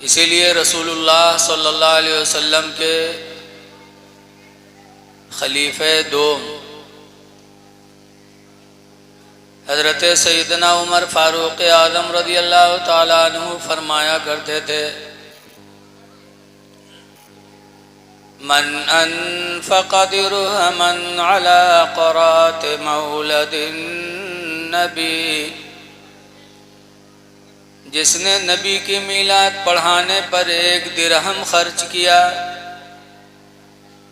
इसीलिए रसूलुल्लाह सल्लल्लाहु अलैहि वसल्लम के खलीफे दो हज़रत सैयदना उमर फ़ारूक़ आज़म रज़ियल्लाहु ताला अन्हु फरमाया करते थे, मन अनफ़क़ दिरहमन अला क़रात मौलदिन नबी, जिसने नबी की मीलाद पढ़ाने पर एक दिरहम खर्च किया।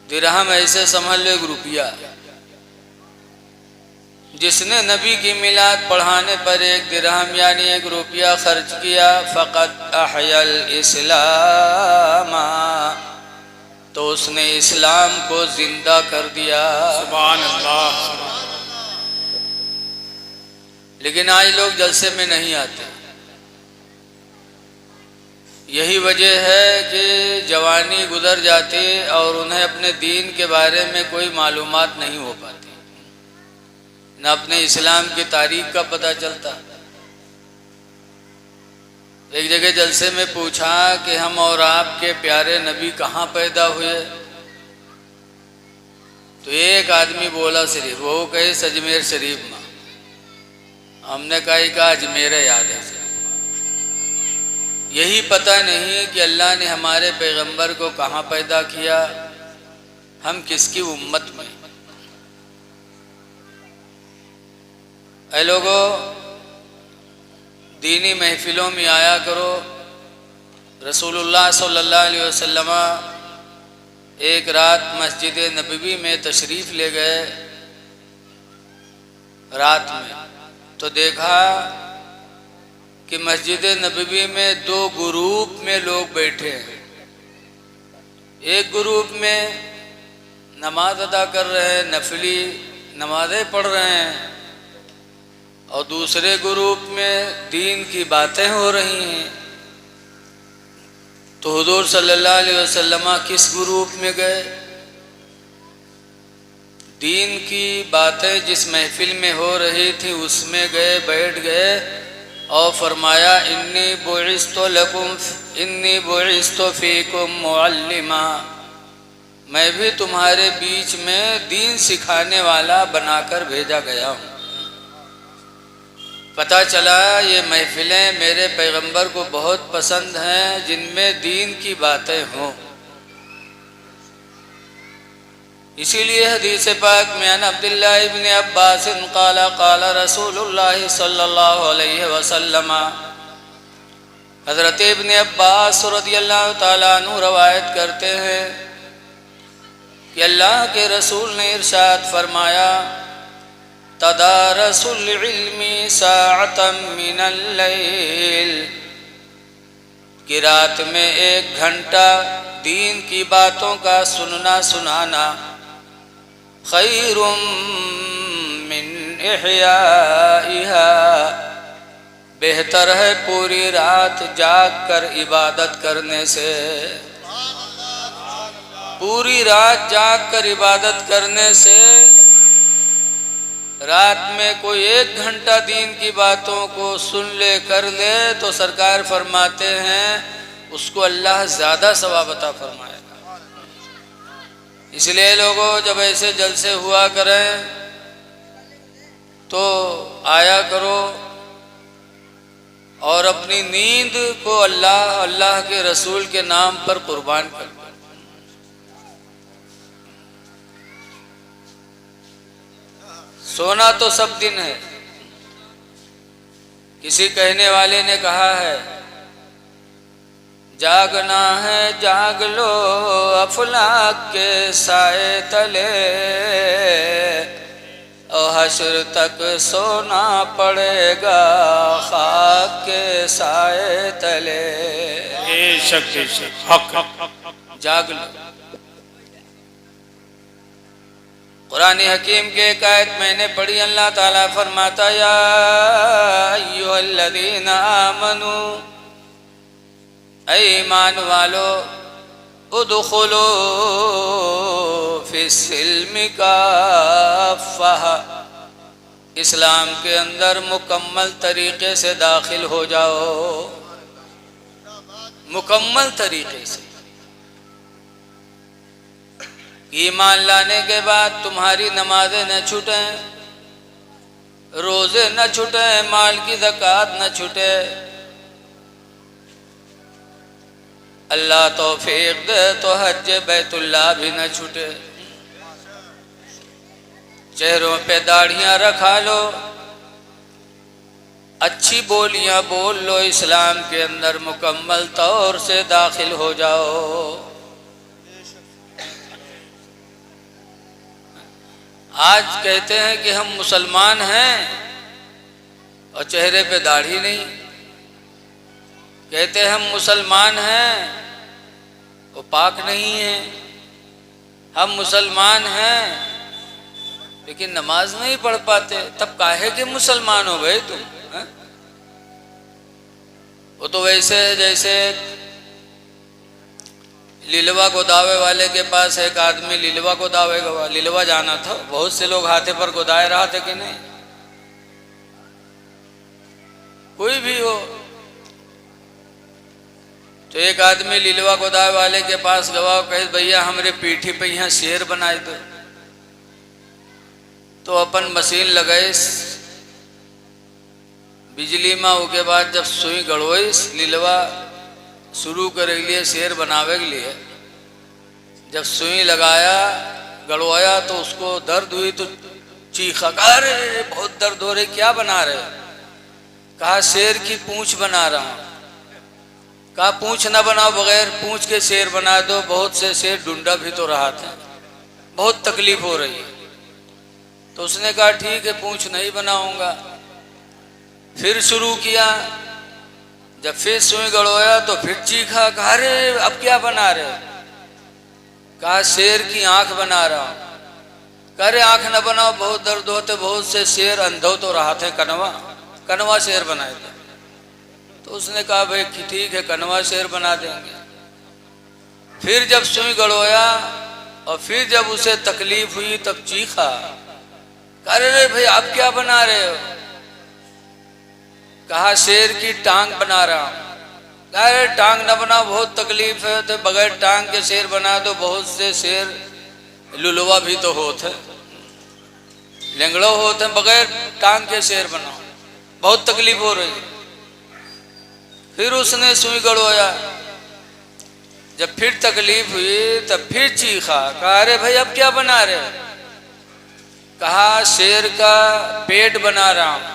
दिरहम ऐसे समझ लो एक रुपया। जिसने नबी की मिलाद पढ़ाने पर एक दिरहम यानी एक रुपया खर्च किया, फ़क़द अहयल इस्लामा, तो उसने इस्लाम को जिंदा कर दिया। सुभान अल्लाह। लेकिन आज लोग जलसे में नहीं आते। यही वजह है कि जवानी गुजर जाती और उन्हें अपने दीन के बारे में कोई मालूमात नहीं हो पाती, न अपने इस्लाम की तारीख का पता चलता। एक जगह जलसे में पूछा कि हम और आपके प्यारे नबी कहाँ पैदा हुए, तो एक आदमी बोला शरीफ, वो कहे अजमेर शरीफ में। हमने कहा अजमेर याद है। यही पता नहीं कि अल्लाह ने हमारे पैगंबर को कहाँ पैदा किया, हम किसकी उम्मत में। ऐ लोगों, दीनी महफिलों में आया करो। रसूलुल्लाह सल्लल्लाहु अलैहि वसल्लम एक रात मस्जिद नबवी में तशरीफ़ ले गए। रात में तो देखा कि मस्जिद नबवी में दो ग्रुप में लोग बैठे हैं। एक ग्रुप में नमाज अदा कर रहे हैं, नफली नमाजें पढ़ रहे हैं, और दूसरे ग्रुप में दीन की बातें हो रही हैं। तो हुजूर सल्लल्लाहु अलैहि वसल्लम किस ग्रुप में गए? दीन की बातें जिस महफिल में हो रही थी उसमें गए, बैठ गए और फरमाया, इन्नी बुइस्तु फीकुम मुअल्लिमा, मैं भी तुम्हारे बीच में दीन सिखाने वाला बनाकर भेजा गया हूँ। पता चला ये महफिलें मेरे पैगंबर को बहुत पसंद हैं, जिनमें दीन की बातें हों। इसीलिए हदीस पाक में अन अब्दुल्लाह इब्न अब्बास क़ाला क़ाला रसूलुल्लाह सल्लल्लाहु अलैहि वसल्लम, हज़रत इब्न अब्बास रज़ियल्लाहु ताला अन्हु रवायत करते हैं कि अल्लाह के रसूल ने इरशाद फरमाया, तदारसुल इल्मी साअतम मिनल लैल, कि रात में 1 घंटा दीन की बातों का सुनना सुनाना, खैरुम मिन इहयाइहा, बेहतर है पूरी रात जाग कर इबादत करने से। पूरी रात जाग कर इबादत करने से, रात में कोई 1 घंटा दीन की बातों को सुन ले, कर ले, तो सरकार फरमाते हैं उसको अल्लाह ज़्यादा सवाब अता फरमाएगा। इसलिए लोगों, जब ऐसे जलसे हुआ करें तो आया करो और अपनी नींद को अल्लाह के रसूल के नाम पर कुर्बान कर दो। सोना तो सब दिन है। किसी कहने वाले ने कहा है, जागना है जाग लो अफलाक के साए तले, और हश्र तक सोना पड़ेगा खाक के साए तले। जाग लो। कुरान हकीम के एक आयत मैंने पढ़ी, अल्लाह ताला फरमाता, या अय्युहल्लज़ीना आमनू, ऐ ईमान वालो, उदखुलू फिस्सिल्मि काफ़्फ़ा, इस्लाम के अंदर मुकम्मल तरीके से दाखिल हो जाओ। मुकम्मल तरीके से। ईमान लाने के बाद तुम्हारी नमाजें न छूटें, रोजे न छूटे, माल की ज़कात न छूटे। अल्लाह तौफीक दे तो हज बैतुल्लाह भी न छूटे। चेहरों पे दाढ़ियां रखा लो, अच्छी बोलियां बोल लो, इस्लाम के अंदर मुकम्मल तौर से दाखिल हो जाओ। आज कहते हैं कि हम मुसलमान हैं और चेहरे पे दाढ़ी नहीं, कहते हैं हम मुसलमान हैं वो पाक नहीं है, हम मुसलमान हैं लेकिन नमाज नहीं पढ़ पाते। तब काहे के मुसलमान हो गए तुम? है? वो तो वैसे है जैसे लीलवा गोदावे वाले के पास एक आदमी लीलवा गोदावेगा, लीलवा जाना था, बहुत से लोग हाथे पर गोदाए रहा थे कि नहीं, कोई भी हो। तो एक आदमी लीलवा गोदावे वाले के पास गवा, कहे भैया हमरे पीठी पे यहाँ शेर बनाए दो। तो अपन मशीन लगाए, बिजली में हो के बाद जब सुई गड़ोई, लीलवा शुरू करे लिए शेर बनावे के लिए, जब सुई लगाया गड़वाया तो उसको दर्द हुई तो चीखा, अरे बहुत दर्द हो रही, क्या बना रहे? कहा शेर की पूंछ बना रहा हूं। कहा पूंछ ना बनाओ, बगैर पूंछ के शेर बना दो, बहुत से शेर ढूंढा भी तो रहा था, बहुत तकलीफ हो रही है। तो उसने कहा ठीक है पूंछ नहीं बनाऊंगा। फिर शुरू किया, जब फिर सुई गड़ोया तो फिर चीखा, कहा अरे अब क्या बना रहे? कहा शेर की आंख बना रहा हूं। कह रहे आंख न बनाओ, बहुत दर्द होते, बहुत से शेर अंधो तो रहा थे, कनवा शेर बनाए थे। तो उसने कहा भाई ठीक है कनवा शेर बना देंगे। फिर जब सुई गड़ोया और फिर जब उसे तकलीफ हुई तब चीखा, कह रहे भाई आप क्या बना रहे हो? कहा शेर की टांग बना रहा हूं। कह रहे टांग न बनाओ, बहुत तकलीफ है, तो बगैर टांग के शेर बना दो, बहुत से शेर लुलवा भी तो होते, लेंगड़ो होते, बगैर टांग के शेर बनाओ, बहुत तकलीफ हो रही। फिर उसने सुई गड़ोया, जब फिर तकलीफ हुई तब फिर चीखा, कहा अरे भाई अब क्या बना रहे? कहा शेर का पेट बना रहा हूं।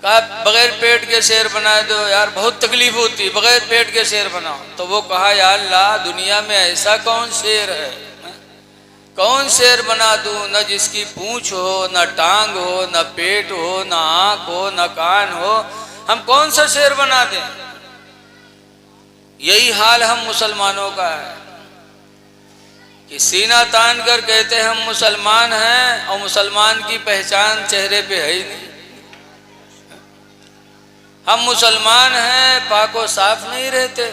कहा बगैर पेट के शेर बना दो यार, बहुत तकलीफ होती, बगैर पेट के शेर बनाओ। तो वो कहा यार अल्लाह दुनिया में ऐसा कौन शेर है, कौन शेर बना दूं, न जिसकी पूंछ हो, न टांग हो, न पेट हो, न आंख हो, न कान हो, हम कौन सा शेर बना दें? यही हाल हम मुसलमानों का है कि सीना तान कर कहते हैं हम मुसलमान हैं और मुसलमान की पहचान चेहरे पे है ही नहीं। हम मुसलमान हैं पाको साफ नहीं रहते,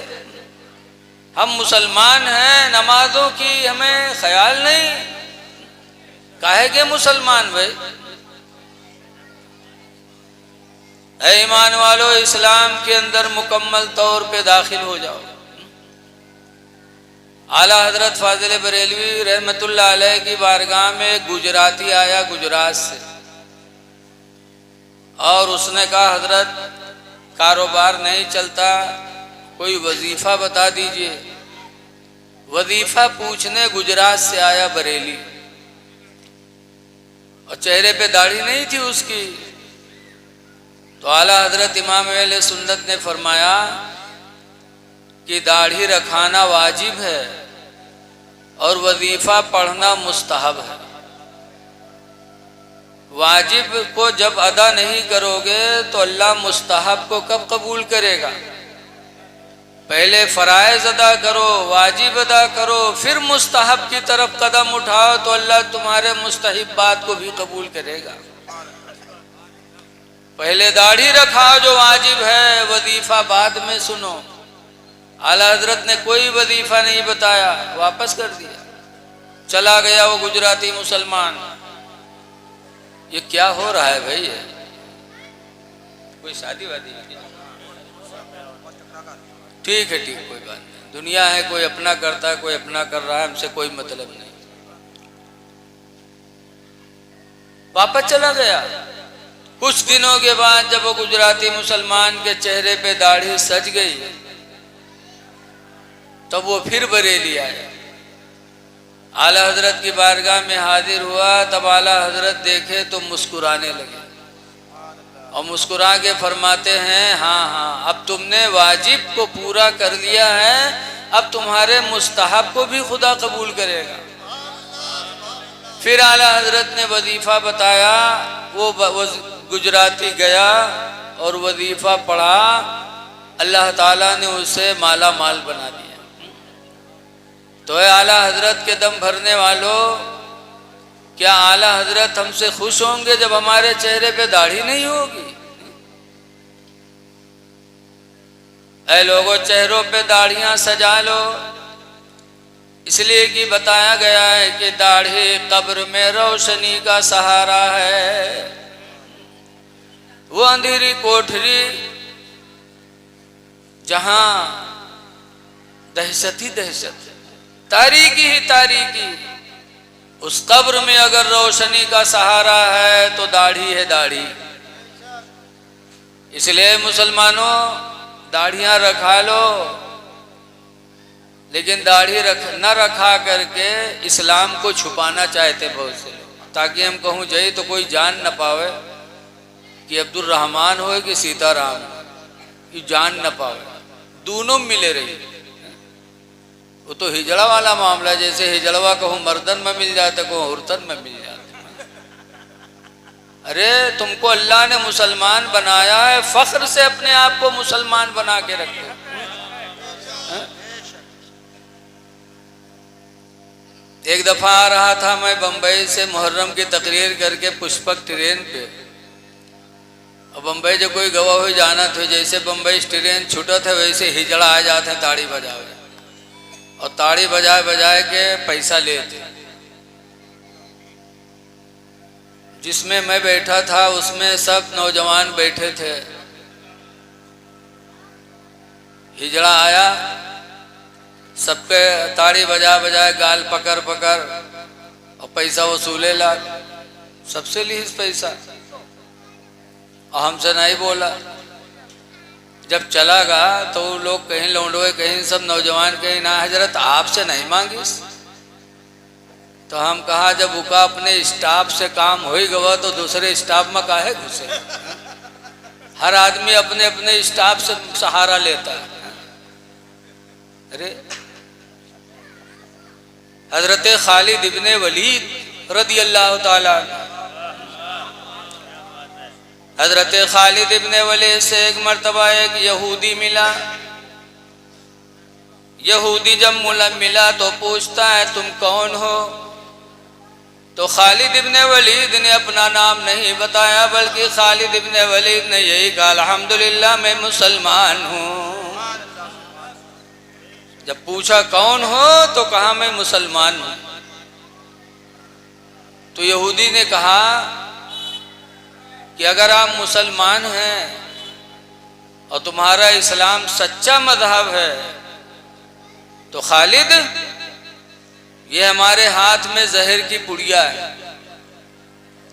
हम मुसलमान हैं नमाजों की हमें ख्याल नहीं। काहे के मुसलमान भाई? ऐ ईमान वालों, इस्लाम के अंदर मुकम्मल तौर पे दाखिल हो जाओ। आला हजरत फाजिल बरेलवी रहमतुल्लाह अलैह की बारगाह में गुजराती आया गुजरात से, और उसने कहा हजरत कारोबार नहीं चलता, कोई वजीफा बता दीजिए। वजीफा पूछने गुजरात से आया बरेली, और चेहरे पे दाढ़ी नहीं थी उसकी। तो आला हजरत इमाम अहले सुन्नत ने फरमाया कि दाढ़ी रखाना वाजिब है और वजीफा पढ़ना मुस्तहब है। वाजिब को जब अदा नहीं करोगे तो अल्लाह मुस्तहब को कब कबूल करेगा? पहले फराइज अदा करो, वाजिब अदा करो, फिर मुस्तहब की तरफ कदम उठाओ तो अल्लाह तुम्हारे मुस्तहिबात को भी कबूल करेगा। पहले दाढ़ी रखाओ जो वाजिब है, वजीफा बाद में सुनो। आला हजरत ने कोई वजीफा नहीं बताया, वापस कर दिया, चला गया वो गुजराती मुसलमान। ये क्या हो रहा है भाई? ये कोई शादी वादी? ठीक है, ठीक, कोई बात नहीं, दुनिया है, कोई अपना करता है, कोई अपना कर रहा है, हमसे कोई मतलब नहीं। वापस चला गया। कुछ दिनों के बाद जब वो गुजराती मुसलमान के चेहरे पे दाढ़ी सज गई, तब वो फिर बरेली आया, आला हजरत की बारगाह में हाजिर हुआ। तब आला हजरत देखे तो मुस्कुराने लगे और मुस्कुरा के फरमाते हैं, हाँ हाँ, अब तुमने वाजिब को पूरा कर लिया है, अब तुम्हारे मुस्तहब को भी खुदा कबूल करेगा। फिर आला हजरत ने वजीफा बताया, वो गुजराती गया और वजीफा पढ़ा, अल्लाह ताला ने उसे माला माल बना दिया। तो आला हजरत के दम भरने वालों, क्या आला हजरत हमसे खुश होंगे जब हमारे चेहरे पे दाढ़ी नहीं होगी? ऐ लोगों, चेहरों पे दाढ़ियां सजा लो, इसलिए कि बताया गया है कि दाढ़ी कब्र में रोशनी का सहारा है। वो अंधेरी कोठरी जहां दहशत ही दहशत, तारीकी ही तारीकी, उस कब्र में अगर रोशनी का सहारा है तो दाढ़ी है दाढ़ी। इसलिए मुसलमानों, दाढ़ियां रखा लो, लेकिन दाढ़ी न रखा करके इस्लाम को छुपाना चाहते बहुत से लोग, ताकि हम कहूँ जय तो कोई जान न पावे कि अब्दुल रहमान हो कि सीताराम, कि जान न पावे, दोनों मिले रही। वो तो हिजड़ा वाला मामला, जैसे हिजड़वा कहूँ मर्दन में मिल जाता, कहूँ औरतन में मिल जाता। अरे तुमको अल्लाह ने मुसलमान बनाया है, फख्र से अपने आप को मुसलमान बना के रखो। एक दफा आ रहा था मैं बम्बई से मुहर्रम की तकरीर करके पुष्पक ट्रेन पे, और बम्बई जो कोई गवा हुई जाना थे, जैसे बम्बई ट्रेन छूटा था वैसे हिजड़ा आ जाते हैं ताड़ी बजावे, और ताड़ी बजाए बजाए के पैसा लेते। जिसमें मैं बैठा था उसमें सब नौजवान बैठे थे। हिजड़ा आया, सबके ताड़ी बजा बजाए गाल पकड़ पकड़ और पैसा वसूले ला, सबसे ली पैसा, और हमसे नहीं बोला। जब चला गया तो लोग कहीं लौंडोए, कहीं सब नौजवान, कहीं ना हजरत आपसे नहीं मांगी। तो हम कहा, जब उका अपने स्टाफ से काम हो ही गवा तो दूसरे स्टाफ में काहे घुसे? हर आदमी अपने अपने स्टाफ से सहारा लेता है। अरे हजरत खालिद इब्ने वलीद रदी अल्लाह ताला, हजरत खालिद इब्ने वलीद से एक मर्तबा एक यहूदी मिला। यहूदी जब मिला तो पूछता है, तुम कौन हो? तो खालिद इब्ने वलीद ने अपना नाम नहीं बताया, बल्कि खालिद इब्ने वलीद ने यही कहा, अल्हम्दुलिल्लाह मैं मुसलमान हूँ। जब पूछा कौन हो तो कहा मैं मुसलमान हूँ। तो यहूदी ने कहा कि अगर आप मुसलमान हैं और तुम्हारा इस्लाम सच्चा मजहब है तो खालिद, ये हमारे हाथ में जहर की पुड़िया है,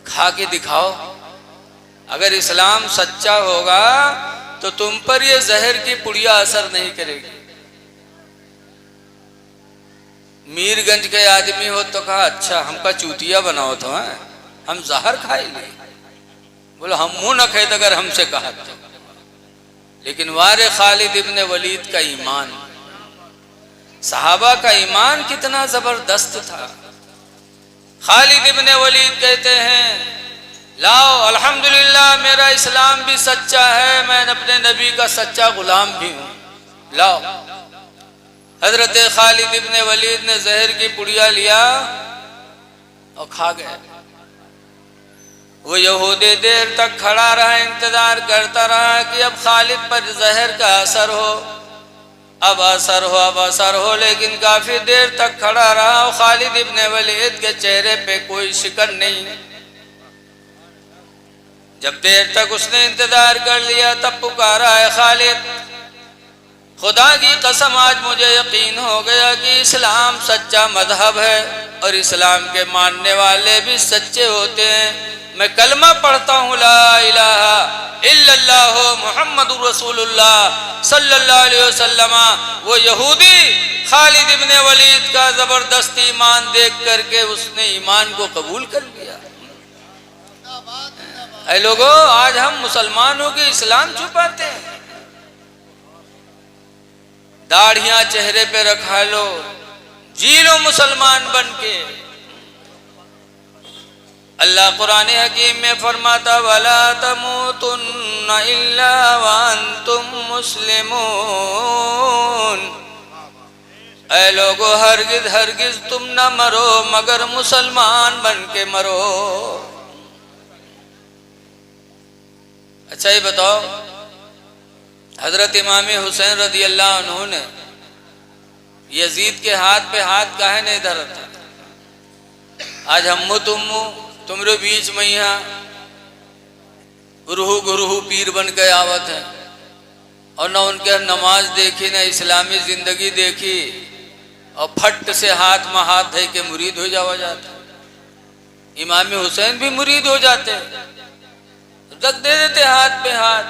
खा के दिखाओ। अगर इस्लाम सच्चा होगा तो तुम पर ये जहर की पुड़िया असर नहीं करेगी। मीरगंज के आदमी हो तो कहा, अच्छा हमका चूतिया बनाओ तो है, हम जहर खाएंगे। बोले हम मुंह न खाए अगर हमसे कहा तो। लेकिन वारे खालिद इब्ने वलीद का ईमान, सहाबा का ईमान कितना जबरदस्त था। खालिद इब्ने वलीद कहते हैं, लाओ अल्हम्दुलिल्लाह मेरा इस्लाम भी सच्चा है, मैं अपने नबी का सच्चा गुलाम भी हूँ, लाओ। हजरत खालिद इब्ने वलीद ने जहर की पुड़िया लिया और खा गए। वो यहूदी देर तक खड़ा रहा, इंतजार करता रहा कि अब खालिद पर जहर का असर हो, अब असर हो, अब असर हो, लेकिन काफी देर तक खड़ा रहा और खालिद इब्ने वलीद के चेहरे पे कोई शिकन नहीं। जब देर तक उसने इंतजार कर लिया तब पुकारा है खालिद, खुदा की कसम आज मुझे यकीन हो गया कि इस्लाम सच्चा मजहब है और इस्लाम के मानने वाले भी सच्चे होते हैं। मैं कलमा पढ़ता हूँ ला इलाहा इल्लल्लाह मुहम्मदुर रसूलुल्लाह सल्लल्लाहु अलैहि वसल्लम। वो यहूदी खालिद इब्ने वलीद का जबरदस्ती ईमान देख करके उसने ईमान को कबूल कर लिया। ऐ लोगों, आज हम मुसलमानों के इस्लाम छुपाते हैं, दाढ़ियां चेहरे पे रखा लो, जी लो मुसलमान बन के। अल्लाह कुरान हकीम में फरमाता वला तमूतुन्ना इल्ला व अंतुम मुस्लिमून। ऐ लोगो, हरगिज हरगिज तुम न मरो मगर मुसलमान बन के मरो। अच्छा ये बताओ, हजरत इमाम हुसैन रदी अल्लाह अन्हु ने यजीद के हाथ पे हाथ काहे नहीं धरा था? आज हमू तुमरे बीच में यहाँ गुरुहु गुरुहु पीर बन के आवत है और न उनके नमाज देखी न इस्लामी जिंदगी देखी और फट से हाथ में हाथ धे के मुरीद हो जावा जाता। इमाम हुसैन भी मुरीद हो जाते, रख दे देते हाथ पे हाथ,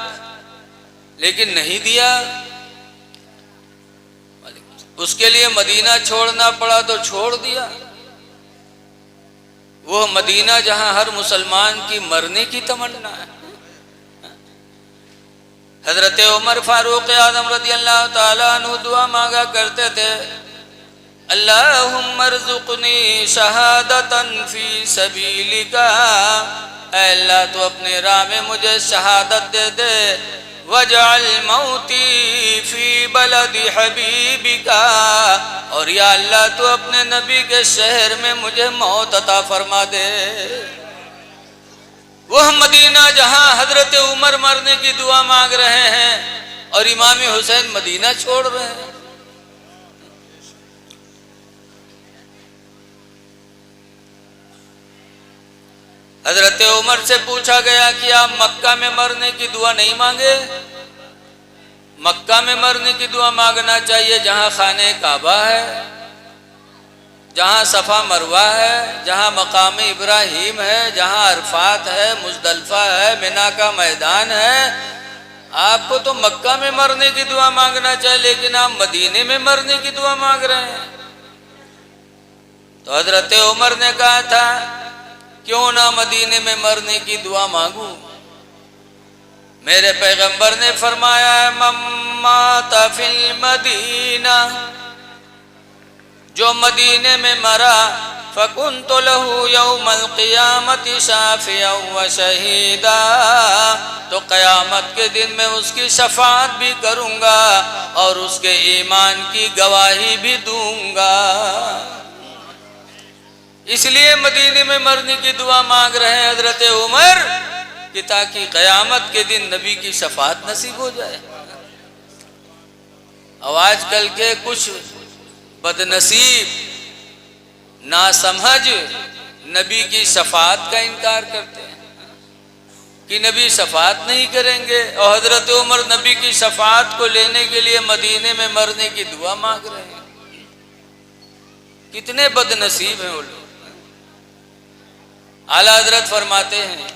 लेकिन नहीं दिया। उसके लिए मदीना छोड़ना पड़ा तो छोड़ दिया। वो मदीना जहां हर मुसलमान की मरने की तमन्ना है। हजरत उमर फारूक आजम रज़ी अल्लाह ताला अन्हु दुआ मांगा करते थे, अल्लाहुम्मा रज़ुक़नी शहादतन फी सबीलिका। अल्लाह तो अपने राह में मुझे शहादत दे दे। वजअल मौती फी बलदी हबीबिका। और या अल्लाह तो अपने नबी के शहर में मुझे मौत अता फरमा दे। वह मदीना जहां हजरत उमर मरने की दुआ मांग रहे हैं और इमाम हुसैन मदीना छोड़ रहे हैं। हजरत उमर से पूछा गया कि आप मक्का में मरने की दुआ नहीं मांगे? मक्का में मरने की दुआ मांगना चाहिए जहां खाने काबा है, जहां सफ़ा मरवा है, जहां मकाम इब्राहिम है, जहां अरफात है, मुजदलफा है, मिना का मैदान है। आपको तो मक्का में मरने की दुआ मांगना चाहिए, लेकिन आप मदीने में मरने की दुआ मांग रहे हैं। तो हजरत उमर ने कहा था, क्यों ना मदीने में मरने की दुआ मांगू। मेरे पैगंबर ने फरमाया, मम्मा तफिल मदीना, जो मदीने में मरा, फकुन्तु लहू यौमल क़ियामति शाफ़िअन व शहीदा। तो क़यामत के दिन में उसकी शफ़ाअत भी करूँगा और उसके ईमान की गवाही भी दूंगा। इसलिए मदीने में मरने की दुआ मांग रहे हैं हजरत उमर कि ताकि क़यामत के दिन नबी की शफ़ाअत नसीब हो जाए। और आजकल के कुछ बदनसीब नासमझ नबी की शफ़ाअत का इनकार करते हैं कि नबी शफ़ाअत नहीं करेंगे, और हजरत उमर नबी की शफ़ाअत को लेने के लिए मदीने में मरने की दुआ मांग रहे हैं। कितने बदनसीब हैं वो लोग। आला हजरत फरमाते हैं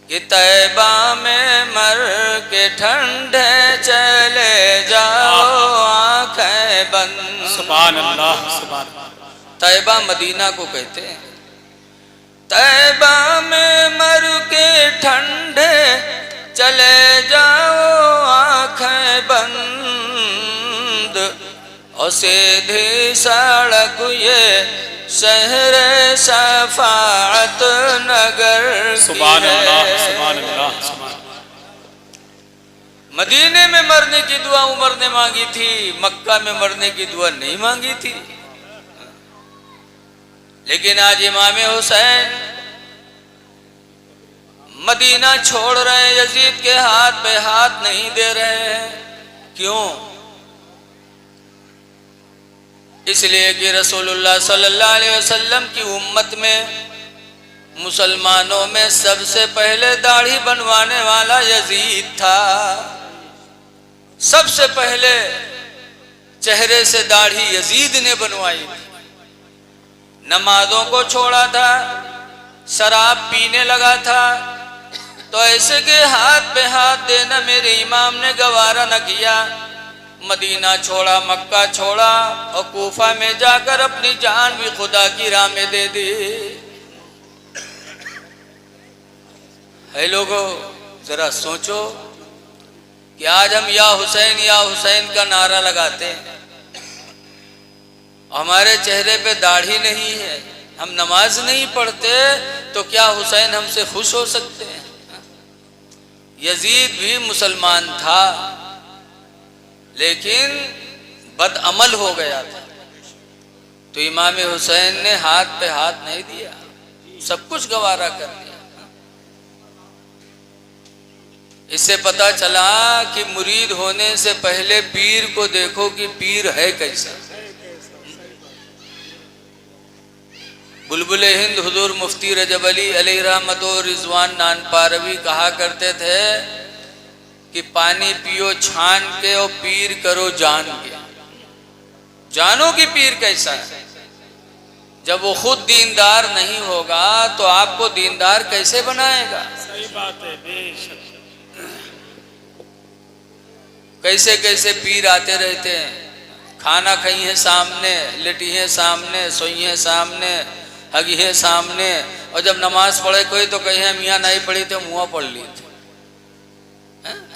कि तैबा में मर के ठंडे चले जाओ आंखें बंद। सुभान अल्लाह, सुभान अल्लाह। तैबा मदीना को कहते हैं। तैबा में मर के ठंडे चले जाओ आंखें बंद, और सीधी सड़क ये शहर शफाअत नगर सुभान अल्लाह, सुभान अल्लाह, सुभान। मदीने में मरने की दुआ उमर ने मांगी थी, मक्का में मरने की दुआ नहीं मांगी थी। लेकिन आज इमाम हुसैन मदीना छोड़ रहे हैं, यजीद के हाथ पे हाथ नहीं दे रहे हैं। क्यों? इसलिए कि रसूलुल्लाह सल्लल्लाहु अलैहि वसल्लम की उम्मत में मुसलमानों में सबसे पहले दाढ़ी बनवाने वाला यजीद था। सबसे पहले चेहरे से दाढ़ी यजीद ने बनवाई थी, नमाजों को छोड़ा था, शराब पीने लगा था, तो ऐसे के हाथ पे हाथ देना मेरे इमाम ने गवारा न किया। मदीना छोड़ा, मक्का छोड़ा और कूफा में जाकर अपनी जान भी खुदा की राह में दे दी। है लोगों, जरा सोचो कि आज हम या हुसैन का नारा लगाते हैं, हमारे चेहरे पे दाढ़ी नहीं है, हम नमाज नहीं पढ़ते, तो क्या हुसैन हमसे खुश हो सकते हैं? यजीद भी मुसलमान था लेकिन बदअमल हो गया था, तो इमाम हुसैन ने हाथ पे हाथ नहीं दिया, सब कुछ गवारा कर दिया। इससे पता चला कि मुरीद होने से पहले पीर को देखो कि पीर है कैसा। बुलबुल हिंद हुजूर मुफ्ती रजब अली अलैहि रहमत व रिजवान नानपारवी कहा करते थे कि पानी पियो छान के और पीर करो जान के। जानो कि पीर कैसा है। जब वो खुद दीनदार नहीं होगा तो आपको दीनदार कैसे बनाएगा? सही बात है, बेशक। कैसे कैसे पीर आते रहते हैं, खाना खाई है सामने, लेटी है सामने, सोई है सामने, हगी है सामने, और जब नमाज पढ़े कोई तो कहे मियाँ नहीं पढ़ी तो मुँह पढ़ ली थी।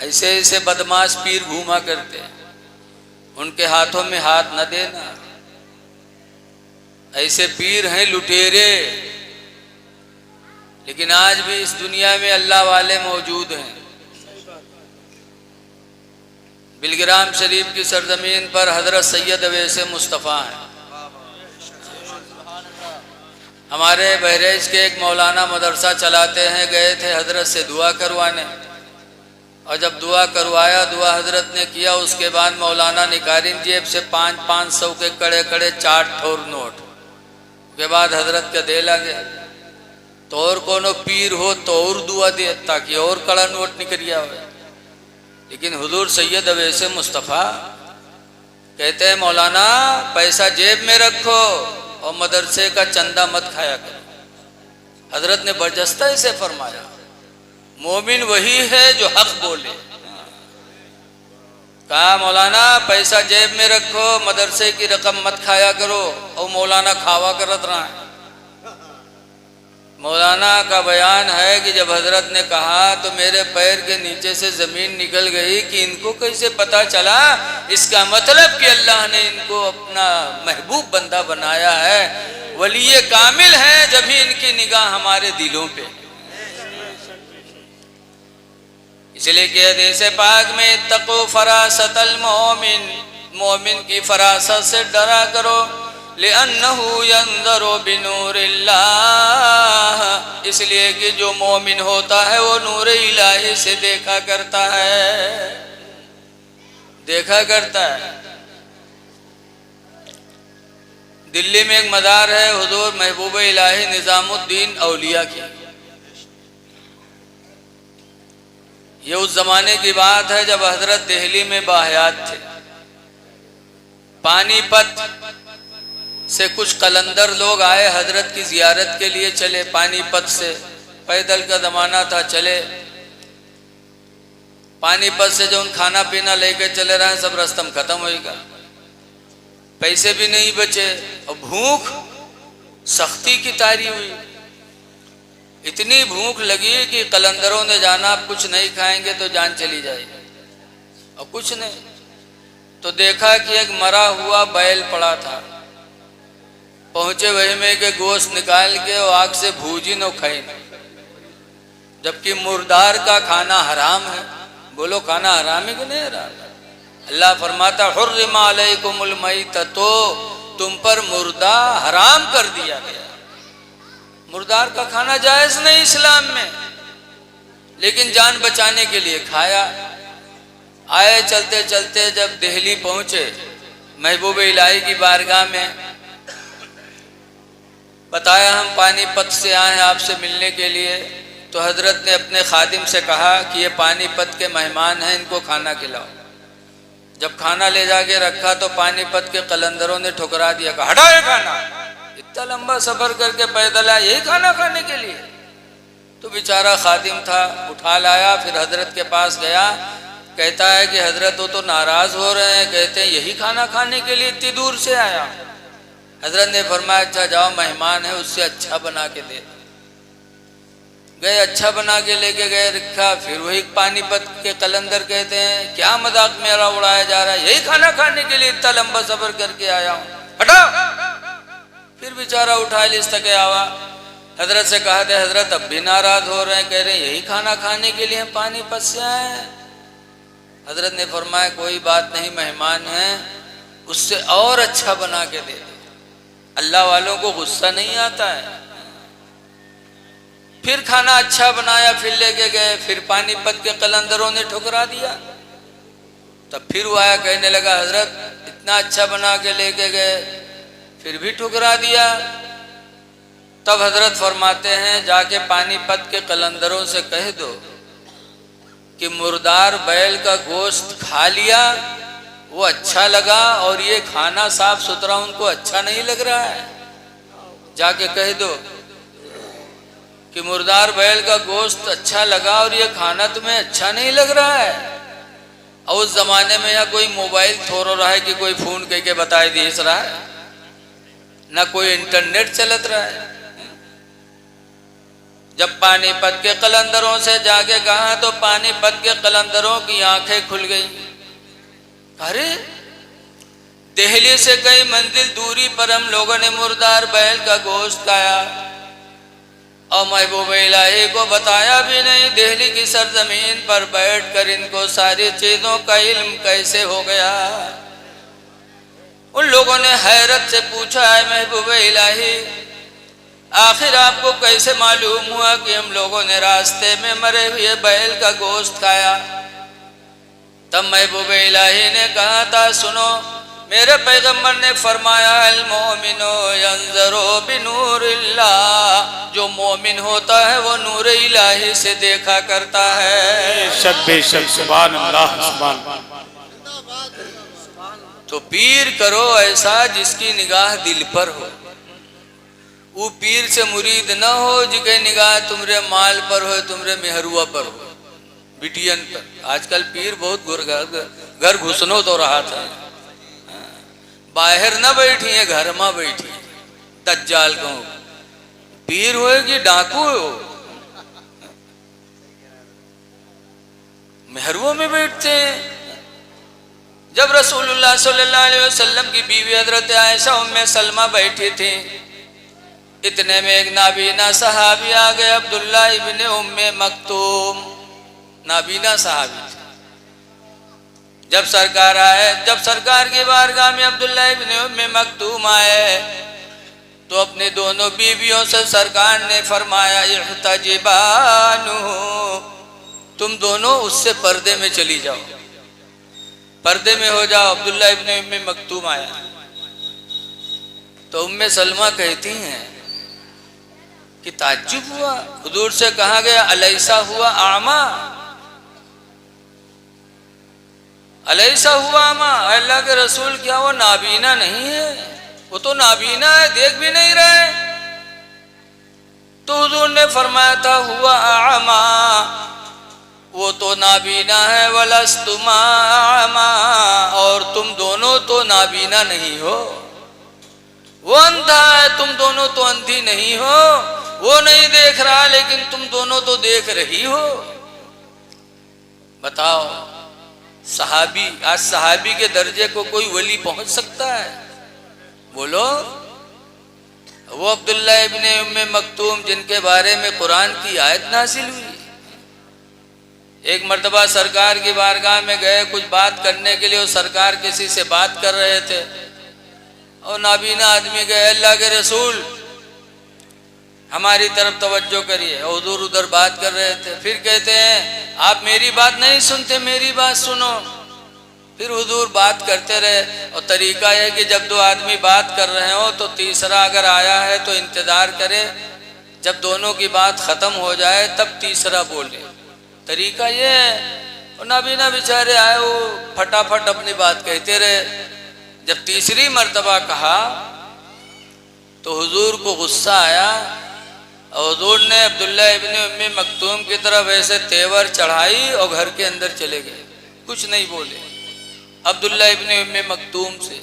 ऐसे ऐसे बदमाश पीर घूमा करते हैं, उनके हाथों में हाथ न देना। ऐसे पीर हैं लुटेरे, लेकिन आज भी इस दुनिया में अल्लाह वाले मौजूद हैं। बिलग्राम शरीफ की सरजमीन पर हजरत सैयद अवैस मुस्तफ़ा हैं। हमारे बहरेज के एक मौलाना मदरसा चलाते हैं, गए थे हजरत से दुआ करवाने, और जब दुआ करवाया, दुआ हजरत ने किया, उसके बाद मौलाना निकारिन जेब से 500 के कड़े कड़े 4 ठोर नोट के बाद हजरत के दे लगे। तो और कोनो पीर हो तो और दुआ दे ताकि और कड़ा नोट निकलिया हो। लेकिन हुजूर सैयद अवैस मुस्तफ़ा कहते हैं मौलाना पैसा जेब में रखो और मदरसे का चंदा मत खाया करो। हजरत ने बरजस्ता इसे फरमाया, मोमिन वही है जो हक बोले। कहा मौलाना पैसा जेब में रखो, मदरसे की रकम मत खाया करो, और मौलाना खावा करत रहा है। मौलाना का बयान है कि जब हजरत ने कहा तो मेरे पैर के नीचे से ज़मीन निकल गई कि इनको कैसे पता चला। इसका मतलब कि अल्लाह ने इनको अपना महबूब बंदा बनाया है, वली कामिल है, जब भी इनकी निगाह हमारे दिलों पे। इसलिए कि हदीस पाक में इत्तक़ू फरासतल मोमिन, मोमिन की फरासत से डरा करो, लिअन्नहु यंज़ुरु बिनूरिल्लाह, इसलिए कि जो मोमिन होता है वो नूर इलाही से देखा करता है, देखा करता है। दिल्ली में एक मज़ार है हुजूर महबूब इलाही निज़ामुद्दीन औलिया की। ये उस जमाने की बात है जब हजरत दिल्ली में बाहयात थे। पानीपत से कुछ कलंदर लोग आए, हजरत की जियारत के लिए चले। पानीपत से पैदल का ज़माना था, चले। पानीपत से जो उन खाना पीना लेके चले रहे हैं सब रस्तम खत्म होएगा, पैसे भी नहीं बचे और भूख सख्ती की तारी हुई। इतनी भूख लगी कि कलंदरों ने जाना आप कुछ नहीं खाएंगे तो जान चली जाएगी, और कुछ नहीं। तो देखा कि एक मरा हुआ बैल पड़ा था। पहुंचे वही में के गोश्त निकाल के और आग से भूजी न खाई, जबकि मुर्दार का खाना हराम है। बोलो खाना हराम है कि नहीं हराम? अल्लाह फरमाता हुर्रिमा अलैकुमुल मैततु, तो तुम पर मुर्दा हराम कर दिया गया। मुर्दार का खाना जायज नहीं इस्लाम में, लेकिन जान बचाने के लिए खाया। आए चलते चलते जब दिल्ली पहुंचे, महबूब इलाही की बारगाह में बताया हम पानीपत से आए हैं आपसे मिलने के लिए। तो हजरत ने अपने खादिम से कहा कि ये पानीपत के मेहमान हैं, इनको खाना खिलाओ। जब खाना ले जाके रखा तो पानीपत के कलंदरों ने ठुकरा दिया, कहा हटा ये खाना, इतना लंबा सफर करके पैदल आया यही खाना खाने के लिए। तो बेचारा खादिम था, उठा लाया, फिर हजरत के पास गया, कहता है कि हजरत वो तो नाराज हो रहे हैं, कहते हैं यही खाना खाने के लिए इतनी दूर से आया। हजरत ने फरमाया अच्छा जाओ, मेहमान है उससे अच्छा बना के दे। गए, अच्छा बना के लेके गए, रखा, फिर वही पानीपत के कलंदर कहते हैं क्या मजाक मेरा उड़ाया जा रहा है, यही खाना खाने के लिए इतना लंबा सफर करके आया हूं, हटा। फिर बेचारा उठा लिस तक आवा, हजरत से कहा था हजरत अब भी नाराज हो रहे हैं, कह रहे हैं यही खाना खाने के लिए पानीपत से आए हैं। हजरत ने फरमाया कोई बात नहीं, मेहमान है उससे और अच्छा बना के दे दो। अल्लाह वालों को गुस्सा नहीं आता है। फिर खाना अच्छा बनाया, फिर लेके गए, फिर पानीपत के कलंदरों ने ठुकरा दिया। तब फिर वो आया, कहने लगा हजरत इतना अच्छा बना के लेके गए, फिर भी ठुकरा दिया। तब हजरत फरमाते हैं जाके पानीपत के कलंदरों से कह दो कि मुर्दार बैल का गोश्त खा लिया, वो अच्छा लगा, और ये खाना साफ सुथरा उनको अच्छा नहीं लग रहा है। जाके कह दो कि मुर्दार बैल का गोश्त अच्छा लगा और ये खाना तुम्हें अच्छा नहीं लग रहा है। और उस जमाने में या कोई मोबाइल थोड़ा रहा है कि कोई फोन कह के बताए दीस रहा है, ना कोई इंटरनेट चलत रहा है। जब पानीपत के कलंदरों से जाके कहा तो पानीपत के कलंदरों की आंखें खुल गई। अरे दिल्ली से कई मंजिल दूरी पर हम लोगों ने मुर्दार बैल का गोश्त खाया और महबूब इलाही को बताया भी नहीं। दिल्ली की सरजमीन पर बैठकर इनको सारी चीजों का इल्म कैसे हो गया। उन लोगों ने हैरत से पूछा है महबूब इलाही आखिर आपको कैसे मालूम हुआ कि हम लोगों ने रास्ते में मरे हुए बैल का गोश्त खाया। तब महबूब इलाही ने कहा था सुनो, मेरे पैगंबर ने फरमाया अल मोमिनो यंजरो बिनूरिल्लाह, जो मोमिन होता है वो नूर इलाही से देखा करता है। बेशक सुभान अल्लाह सुभान। तो पीर करो ऐसा जिसकी निगाह दिल पर हो। वो पीर से मुरीद न हो जिसकी निगाह तुमरे माल पर हो, तुमरे मेहरुआ पर हो, बिटियन पर। आजकल पीर बहुत घर घुसनो तो रहा था, बाहर न बैठी है घर में बैठी है। दज्जाल कहूँ पीर हो कि डाकू हो, मेहरुओं में बैठते हैं। जब रसूलुल्लाह सल्लल्लाहु अलैहि वसल्लम की बीवी हजरत आयशा उम्मे सलमा बैठी थी, इतने में एक नाबीना सहाबी आ गए, अब्दुल्ला इब्ने उम्मे मक्तूम। नाबीना सहाबी थे। जब सरकार आए, जब सरकार की बारगाह में अब्दुल्ला इब्ने उम्मे मक्तूम आए तो अपने दोनों बीवियों से सरकार ने फरमाया इहतजिबानु, तुम दोनों उससे पर्दे में चली जाओ, पर्दे में हो जाओ। अब्दुल्ला इब्ने उम्मे मक्तूम आया तो उम्मे सलमा कहती हैं कि ताज्जुब हुआ, हुजूर से कहा गया अलैसा हुआ आमा, अलैसा हुआ आमा, अल्लाह के रसूल क्या वो नाबीना नहीं है? वो तो नाबीना है, देख भी नहीं रहे। तो हुजूर ने फरमाया था हुआ आमा, वो तो नाबीना है, वलस्तुमा आमा, और तुम दोनों तो नाबीना नहीं हो। वो अंधा है, तुम दोनों तो अंधी नहीं हो। वो नहीं देख रहा लेकिन तुम दोनों तो देख रही हो। बताओ सहाबी, आज सहाबी के दर्जे को कोई वली पहुंच सकता है? बोलो। वो अब्दुल्ला इब्ने उम्मे मक्तूम जिनके बारे में कुरान की आयत नाजिल हुई, एक मर्तबा सरकार की बारगाह में गए कुछ बात करने के लिए। वो सरकार किसी से बात कर रहे थे और नाबीना आदमी गए, अल्लाह के रसूल हमारी तरफ तवज्जो करिए। हुजूर उधर बात कर रहे थे, फिर कहते हैं आप मेरी बात नहीं सुनते, मेरी बात सुनो। फिर हुजूर बात करते रहे। और तरीका है कि जब दो आदमी बात कर रहे हो तो तीसरा अगर आया है तो इंतज़ार करे, जब दोनों की बात ख़त्म हो जाए तब तीसरा बोले। तरीका ये है। और नाबीना बेचारे आए, वो फटाफट अपनी बात कहते रहे। जब तीसरी मर्तबा कहा तो हुजूर को गुस्सा आया और हुजूर ने अब्दुल्ला इब्ने उम्मे मक्तूम की तरफ ऐसे तेवर चढ़ाई और घर के अंदर चले गए, कुछ नहीं बोले अब्दुल्ला इब्ने उम्मे मक्तूम से।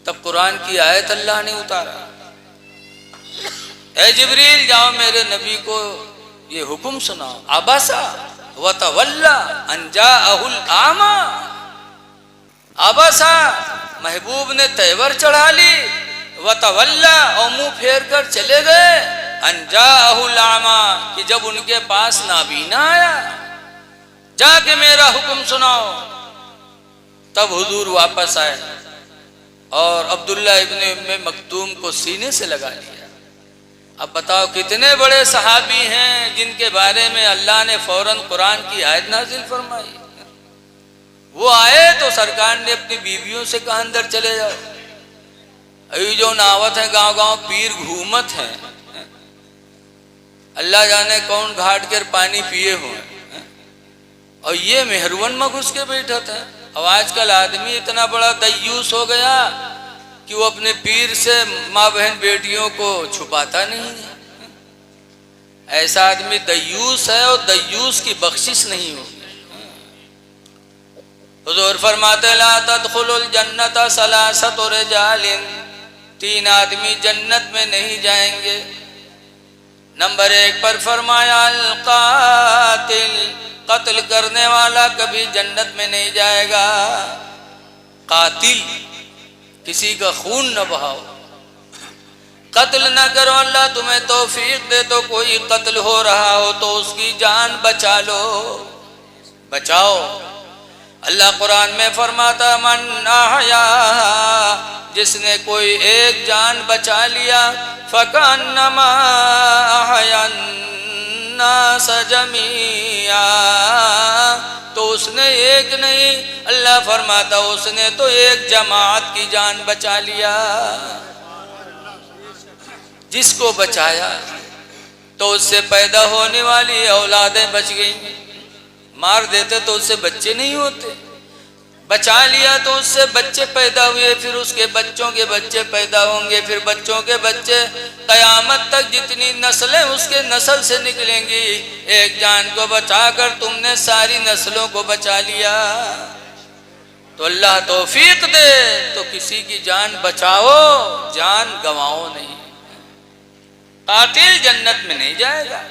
तब कुरान की आयत अल्लाह ने उतारा, ए जिब्रील जाओ मेरे नबी को ये हुक्म सुनाओ, अबसा व तवल्ला अन जाअहुल आमा। अबसा महबूब ने तेवर चढ़ा ली, व तवल्ला और मुंह फेर कर चले गए, अन जाअहुल आमा कि जब उनके पास नाबीना आया, जाके मेरा हुक्म सुनाओ। तब हुजूर वापस आए और अब्दुल्ला इब्ने उम्मे मक्तूम को सीने से लगा लिया। अब बताओ कितने बड़े सहाबी हैं जिनके बारे में अल्लाह ने फौरन कुरान की आयत नाजिल फरमाई। वो आए तो सरकार ने अपनी बीवियों से कहा अंदर चले जाओ। अभी जो नावत है गांव गांव पीर घूमत हैं, अल्लाह जाने कौन घाट कर पानी पिए हुए, और ये मेहरवन में घुस के बैठा था। अब आजकल आदमी इतना बड़ा दय्यूस हो गया कि वो अपने पीर से माँ बहन बेटियों को छुपाता नहीं है। ऐसा आदमी दय्यूस है और दय्यूस की बख्शिश नहीं होगी। हुजूर फरमाते ला तदखुलुल जन्नत सलासतु रिजालिन, 3 आदमी जन्नत में नहीं जाएंगे। नंबर 1 पर फरमाया अल कातिल, कत्ल करने वाला कभी जन्नत में नहीं जाएगा। कातिल, किसी का खून न बहाओ, कत्ल न करो। अल्लाह तुम्हें तौफीक दे तो कोई कत्ल हो रहा हो तो उसकी जान बचा लो, बचाओ। अल्लाह कुरान में फरमाता मन आया, जिसने कोई एक जान बचा लिया, फकन्नमा अहयन्नास जमीआ, तो उसने एक नहीं, अल्लाह फरमाता उसने तो एक जमात की जान बचा लिया। जिसको बचाया तो उससे पैदा होने वाली औलादें बच गई। मार देते तो उससे बच्चे नहीं होते, बचा लिया तो उससे बच्चे पैदा हुए, फिर उसके बच्चों के बच्चे पैदा होंगे, फिर बच्चों के बच्चे, कयामत तक जितनी नस्लें उसके नस्ल से निकलेंगी। एक जान को बचाकर तुमने सारी नस्लों को बचा लिया। तो अल्लाह तौफीक दे तो किसी की जान बचाओ, जान गंवाओ नहीं। कातिल जन्नत में नहीं जाएगा।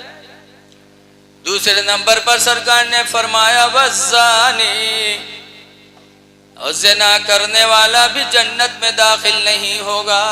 दूसरे नंबर पर सरकार ने फरमाया वज़्ज़ानी, और ज़िना करने वाला भी जन्नत में दाखिल नहीं होगा।